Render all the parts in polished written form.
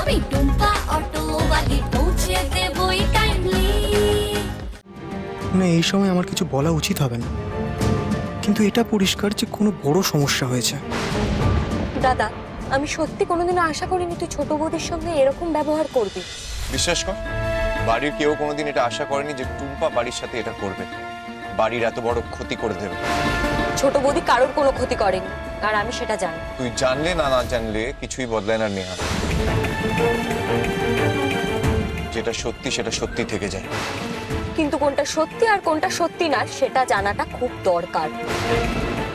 আমি টুম্পা অটোওয়ালি পৌঁছে দেবই টাইমলি। না, এই সময় আমার কিছু বলা উচিত হবে না, কিন্তু এটা পরিষ্কার যে কোনো বড় সমস্যা হয়েছে। দাদা, আমি সত্যি কোনোদিনও আশা করিনি তুই ছোট বৌদির সঙ্গে এরকম ব্যবহার করবি। বিশ্বাস কর, বাড়ির কেউ কোনোদিন এটা আশা করেনি যে টুম্পা বাড়ির সাথে এটা করবে, বাড়ির এত বড় ক্ষতি করে দেবে। ছোট বৌদি কারোর কোনো ক্ষতি করেনি, আর আমি সেটা জানি। তুই জানলে না জানলে কিছুই বদলায় না নেহা। যেটা সত্যি সেটা সত্যি থেকে যায়। কিন্তু কোনটা সত্যি আর কোনটা সত্যি না সেটা জানাটা খুব দরকার।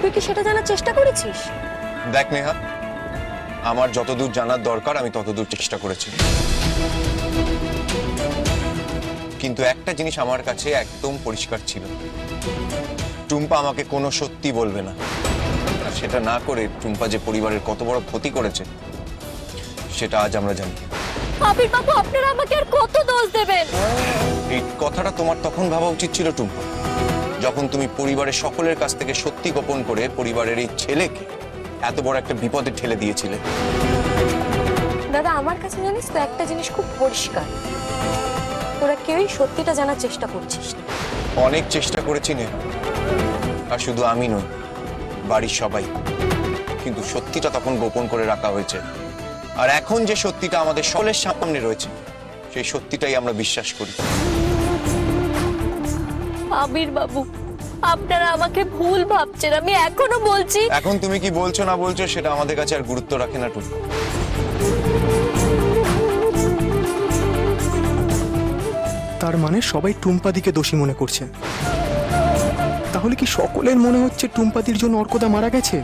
তুই কি সেটা জানার চেষ্টা করেছিস? দেখ নেহা, আমার যতদূর জানার দরকার আমি ততদূর চেষ্টা করেছি, কিন্তু একটা জিনিস আমার কাছে একদম পরিষ্কার ছিল, টুম্পা আমাকে কোনো সত্যি বলবে না। আর সেটা না করে টুম্পা যে পরিবারের কত বড় ক্ষতি করেছে সেটা আজ আমরা জানি। আবির বাবু, আপনারা আমাকে আর কত দোষ দেবেন? এই কথাটা তোমার তখন ভাবা উচিত ছিল টুম্পা, যখন তুমি পরিবারের সকলের কাছ থেকে সত্যি গোপন করে পরিবারের এই ছেলেকে এত বড় একটা বিপদে ঠেলে দিয়েছিলে। দাদা, আমার কাছে জানিস তো একটা জিনিস খুব পরিষ্কার, তোরা কেউই সত্যিটা জানার চেষ্টা করছিস না। অনেক চেষ্টা করেছি নে, আর শুধু আমি নই, বাড়ির সবাই। কিন্তু সত্যিটা তখন গোপন করে রাখা হয়েছে, আর এখন যে সত্যিটা আমাদের সকলের সামনে রয়েছে সেই সত্যিটাই আমরা বিশ্বাস করি। আবির বাবু, আপনারা আমাকে ভুল ভাবছেন, আমি এখনো বলছি। এখন তুমি কি বলছো না বলছো সেটা আমাদের কাছে আর গুরুত্ব রাখে না টুম্পা। তার মানে সবাই টুম্পাদিকে দোষী মনে করছে। তাহলে কি সকলের মনে হচ্ছে টুম্পাদির জন্য অর্কদা মারা গেছে?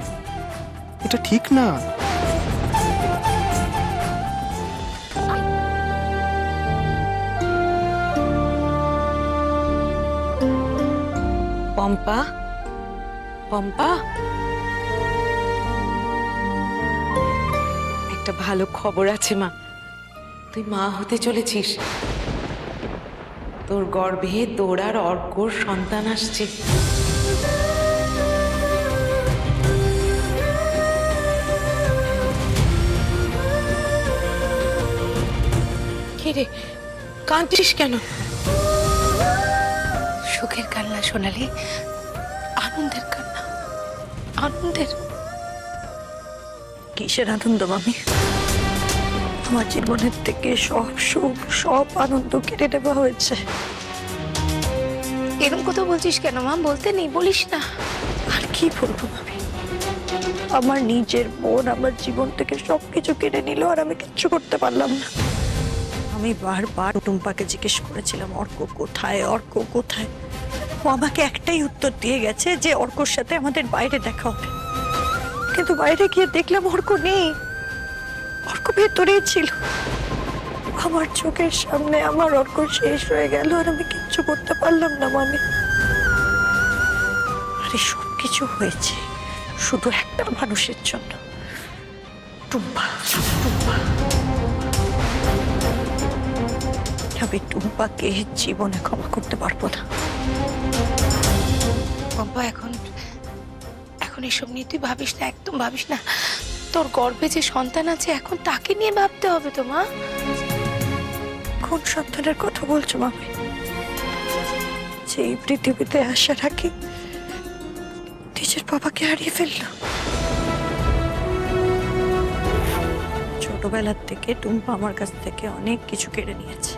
এটা ঠিক না। পম্পা, পম্পা, একটা ভালো খবর আছে মা। তুই মা হতে চলেছিস। তোর গর্ভে তোর আর অর্কর সন্তান আসছে। কে রে, কাঁদছিস কেন? সুখের কান্না সোনালি, আনন্দের কান্না। আনন্দের? কিসের আনন্দ মামি? আমার জীবনের থেকে সব সুখ সব আনন্দ কেড়ে নেওয়া হয়েছে। এরকম কথা বলছিস কেন মা? বলতে নেই, বলিস না। আর কি বলবো মামি, আমার নিজের বোন আমার জীবন থেকে সবকিছু কেড়ে নিল, আর আমি কিচ্ছু করতে পারলাম না। আমি বারবার টুম্পাকে জিজ্ঞেস করেছিলাম অর্ক কোথায়, অর্ক কোথায়। ও আমাকে একটাই উত্তর দিয়ে গেছে যে অর্কর সাথে আমাদের বাইরে দেখা হবে। কিন্তু বাইরে গিয়ে দেখলাম অর্ক নেই, অর্ক ভেতরেই ছিল। আমার চোখের সামনে আমার অর্ক শেষ হয়ে গেল, আর আমি কিচ্ছু করতে পারলাম না মামি। আরে সবকিছু হয়েছে শুধু একটা মানুষের জন্য, টুম্পা। টুম্পা, আমি টুম্পাকে জীবনে ক্ষমা করতে পারবো না। বাবা, এখন এসব নিয়ে তুই ভাবিস না, একদম ভাবিস না। তোর গর্ভে যে সন্তান আছে এখন তাকে নিয়ে ভাবতে হবে তো মা। কোন সন্তানের কথা বলছো মামি? যে এই পৃথিবীতে আসার আগে নিজের বাবাকে হারিয়ে ফেললো। ছোটবেলার থেকে টুম্পা আমার কাছ থেকে অনেক কিছু কেড়ে নিয়েছে।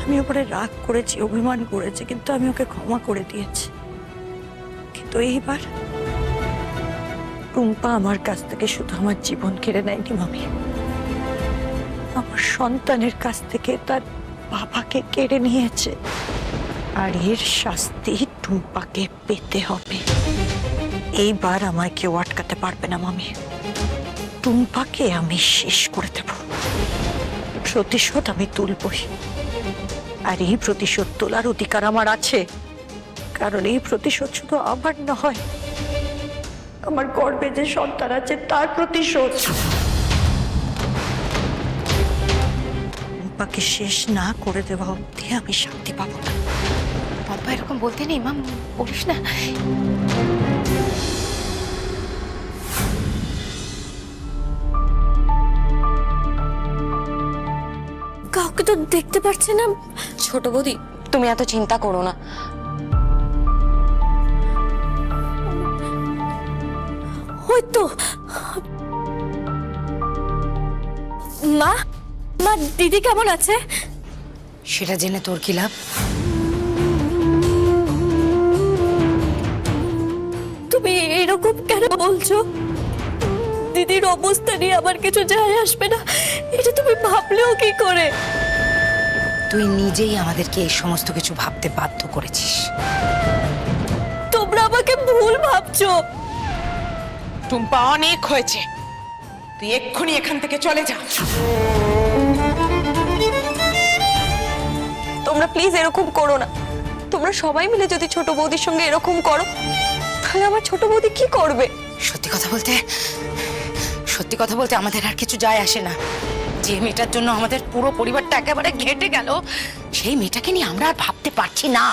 আমি ওপরে রাগ করেছি, অভিমান করেছি, কিন্তু আমি ওকে ক্ষমা করে দিয়েছি। কিন্তু এইবার টুম্পা আমার কাছ থেকে শুধু আমার জীবন কেড়ে নেয়নি মামি, আমার সন্তানের কাছ থেকে তার বাবাকে কেড়ে নিয়েছে। আর এর শাস্তি টুম্পাকে পেতে হবে। এইবার আমায় কেউ আটকাতে পারবে না মামি। টুম্পাকে আমি শেষ করে দেব। প্রতিশোধ আমি তুলবই, আর এই প্রতিশোধ তোলার অধিকার আমার আছে। কারণ এই প্রতিশোধ শুধু আমার নয়, আমার গর্ভে যে সন্তান আছে তার প্রতিশোধ। টুম্পাকে শেষ না করে দেওয়া অবধি আমি শান্তি পাবো না। বাবা, এরকম বলতে নেই মা, বলিস না। কাউকে তো দেখতে পাচ্ছি না। ছোট বৌদি, তুমি এত চিন্তা করো না। ওই তো মা, মা দিদি কেমন আছে? সেটা জেনে তোর কি লাভ? তুমি এরকম কেন বলছো? দিদির অবস্থা নিয়ে আমার কিছু যায় আসবে না, এটা তুমি ভাবলেও কি করে? তুই নিজেই আমাদেরকে এই সমস্ত কিছু ভাবতে বাধ্য করেছিস। তোমরা আমাকে ভুল ভাবছো। টুম্পা, অনেক হয়েছে, তুই এক্ষুনি এখান থেকে চলে যা। তোমরা প্লিজ এরকম করো না। তোমরা সবাই মিলে যদি ছোট বৌদির সঙ্গে এরকম করো, তাহলে আমার ছোট বৌদি কি করবে? সত্যি কথা বলতে আমাদের আর কিছু যায় আসে না। যে মেয়েটার জন্য আমাদের পুরো পরিবারটা একেবারে ঘেঁটে গেল, সেই মেয়েটাকে নিয়ে আমরা আর ভাবতে পারছি না।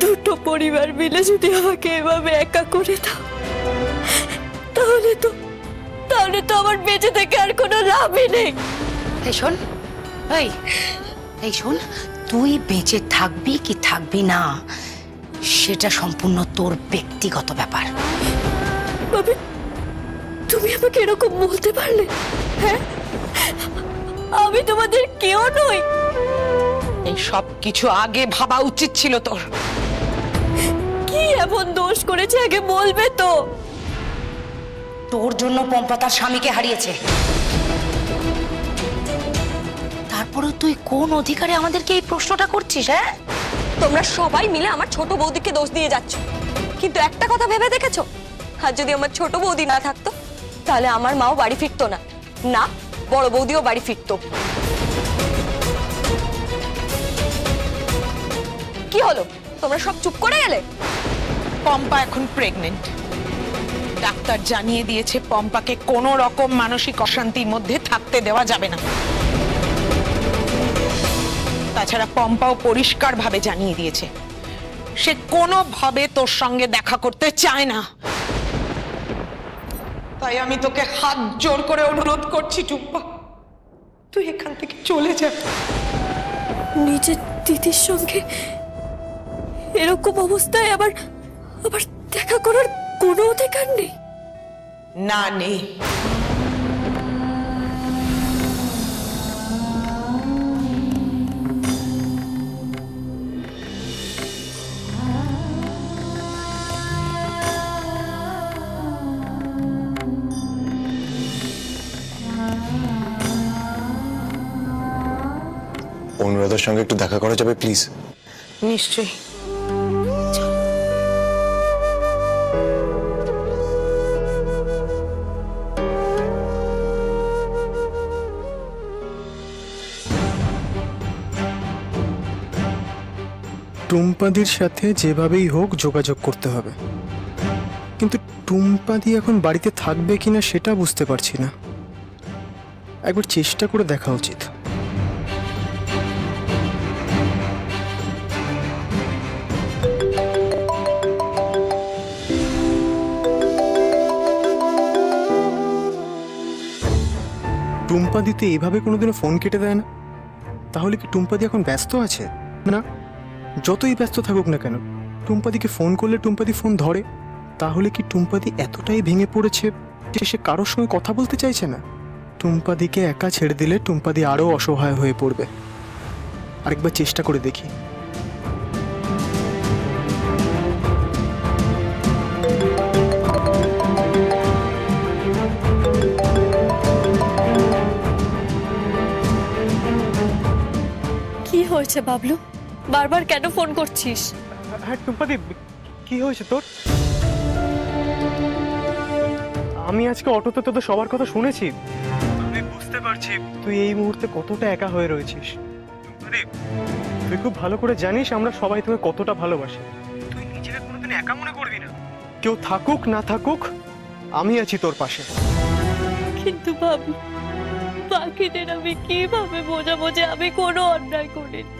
দুটো পরিবার মিলে যদি আমাকে এভাবে একা করে দাও, তাহলে তো আমার বেঁচে থেকে আর কোনো লাভই নেই। এই শোন, তুই বেঁচে থাকবি কি থাকবি না সেটা সম্পূর্ণ তোর ব্যক্তিগত ব্যাপার। ভাবি, তুমি আমাকে এরকম বলতে পারলে? হ্যাঁ, আমি তোমাদের কেউ নই। এই সব কিছু আগে ভাবা উচিত ছিল তোর। কি এমন দোষ করেছে আগে বলবে তো? তোর জন্য পম্পা তার স্বামীকে হারিয়েছে, তারপরেও তুই কোন অধিকারে আমাদেরকে এই প্রশ্নটা করছিস? হ্যাঁ, তোমরা সবাই মিলে আমার ছোট বৌদিকে দোষ দিয়ে যাচ্ছ, কিন্তু একটা কথা ভেবে দেখেছো? আর যদি আমার ছোট বৌদি না থাকতো, তাহলে আমার মাও বাড়ি ফিরতো না, না বড় বৌদিও বাড়ি ফিরতো। কি হলো, তোমরা সব চুপ করে গেলে? পম্পা এখন প্রেগনেন্ট। ডাক্তার জানিয়ে দিয়েছে পম্পাকে কোনো রকম মানসিক অশান্তির মধ্যে থাকতে দেওয়া যাবে না। তাছাড়া পম্পাও পরিষ্কারভাবে জানিয়ে দিয়েছে সে কোনোভাবে তোর সঙ্গে দেখা করতে চায় না। তাই আমি তোকে হাত জোর করে অনুরোধ করছি, টুম্পা, তুই এখান থেকে চলে যা। নিজের দিদির সঙ্গে এরকম অবস্থায় আবার দেখা করার কোনো অধিকার নেই? না, নেই। অনুরাধার সঙ্গে একটু দেখা করা যাবে প্লিজ? নিশ্চয়ই। টুম্পাদির সাথে যেভাবেই হোক যোগাযোগ করতে হবে, কিন্তু টুম্পাদি এখন বাড়িতে থাকবে কিনা সেটা বুঝতে পারছি না। একবার চেষ্টা করে দেখা উচিত। টুম্পাদি তো এভাবে কোনোদিনও ফোন কেটে দেয় না। তাহলে কি টুম্পাদি এখন ব্যস্ত আছে? না, যতই ব্যস্ত থাকুক না কেন, টুম্পাদিকে ফোন করলে টুম্পাদি ফোন ধরে। তাহলে কি টুম্পাদি এতটাই ভেঙে পড়েছে যে সে কারোর সঙ্গে কথা বলতে চাইছে না? টুম্পাদিকে একা ছেড়ে দিলে টুম্পাদি আরও অসহায় হয়ে পড়বে। আরেকবার চেষ্টা করে দেখি। কি হয়েছে বাবলু, বারবার কেন ফোন করছিস? হ্যাঁ টুম্পাদি, কি হয়েছে তোর? আমি আজকে অটোতে তোদের সবার কথা শুনেছি। আমি বুঝতে পারছি তুই এই মুহূর্তে কতটা একা হয়ে রয়েছিস। টুম্পাদি, তুই খুব ভালো করে জানিস আমরা সবাই তোকে কতটা ভালোবাসি। তুই নিজেকে কোনোদিন একা মনে করবি না। কেউ থাকুক না থাকুক, আমি আছি তোর পাশে। কিন্তু বাবলু, বাকিদের আমি কিভাবে বোঝাবো যে আমি কোনো অন্যায় করিনি?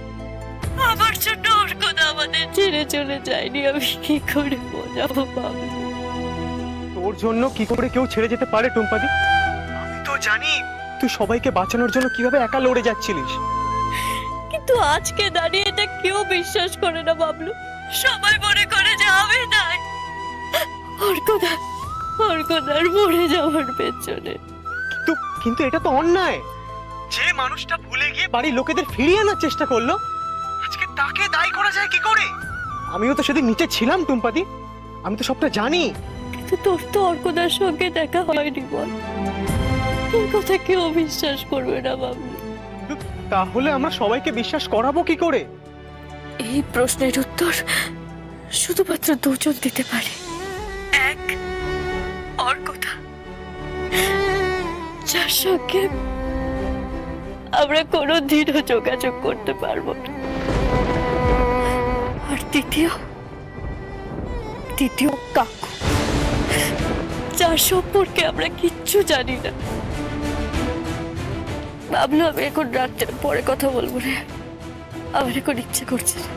আমার জন্য ওর কথা আমাদের ছেড়ে চলে যায়নি, আমি কি করে বোঝাবো বাবলু? তোর জন্য কি করে কেউ ছেড়ে যেতে পারে টুম্পাদি? তো জানি তুই সবাইকে বাঁচানোর জন্য কিভাবে একা লড়ে যাচ্ছিলিস। কিন্তু আজকে দাঁড়িয়ে এটা কেউ বিশ্বাস করে না বাবলু। সবাই মনে করে যে আমি নাই, অর্কদার মরে যাওয়ার পেছনে। কিন্তু কিন্তু এটা তো অন্যায়। যে মানুষটা ভুলে গিয়ে বাড়ির লোকেদের ফিরিয়ে আনার চেষ্টা করলো, আজকে তাকে দায়ী করা যায় কি করে? আমিও তো সেদিন নিচে ছিলাম টুম্পাদি, আমি তো সবটা জানি। কিন্তু তোর তো অর্কদার সঙ্গে দেখা হয়নি বল, তোর কথা কেউ বিশ্বাস করবে না বাবলু। তাহলে আমরা সবাইকে বিশ্বাস করাবো কি করে? এই প্রশ্নের উত্তর শুধুমাত্র দুজন দিতে পারে। এক, অর্কদা, যার সঙ্গে আমরা কোনোদিনও যোগাযোগ করতে পারবো না। আর দ্বিতীয় কাকু, যার সম্পর্কে আমরা কিচ্ছু জানি না। ভাবলো আমি এখন রাত্রের পরে কথা বলবো রে, আমার এখন ইচ্ছে করছে না।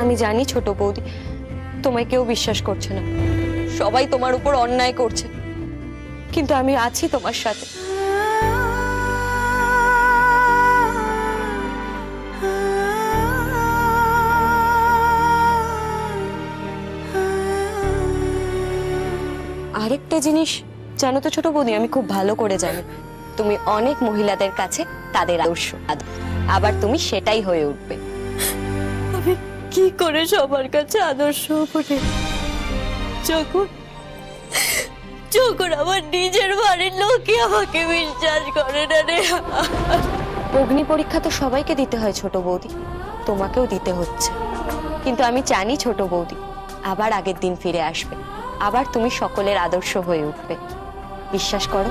আমি জানি ছোট বৌদি, তোমায় কেউ বিশ্বাস করছে না, সবাই তোমার উপর অন্যায় করছে, কিন্তু আমি আছি তোমার সাথে। আরেকটা জিনিস জানো তো ছোট বৌদি, আমি খুব ভালো করে জানি তুমি অনেক মহিলাদের কাছে তাদের আদর্শ, আবার তুমি সেটাই হয়ে উঠবে। আমি কি করে সবার কাছে আদর্শ হবো? যখন আমার নিজের বাড়ির লোকই আমাকে বিশ্বাস করে না রে। অগ্নি পরীক্ষা তো সবাইকে দিতে হয় ছোট বৌদি, তোমাকেও দিতে হচ্ছে, কিন্তু আমি জানি ছোট বৌদি আবার আগের দিন ফিরে আসবে, আবার তুমি সকলের আদর্শ হয়ে উঠবে। বিশ্বাস করো।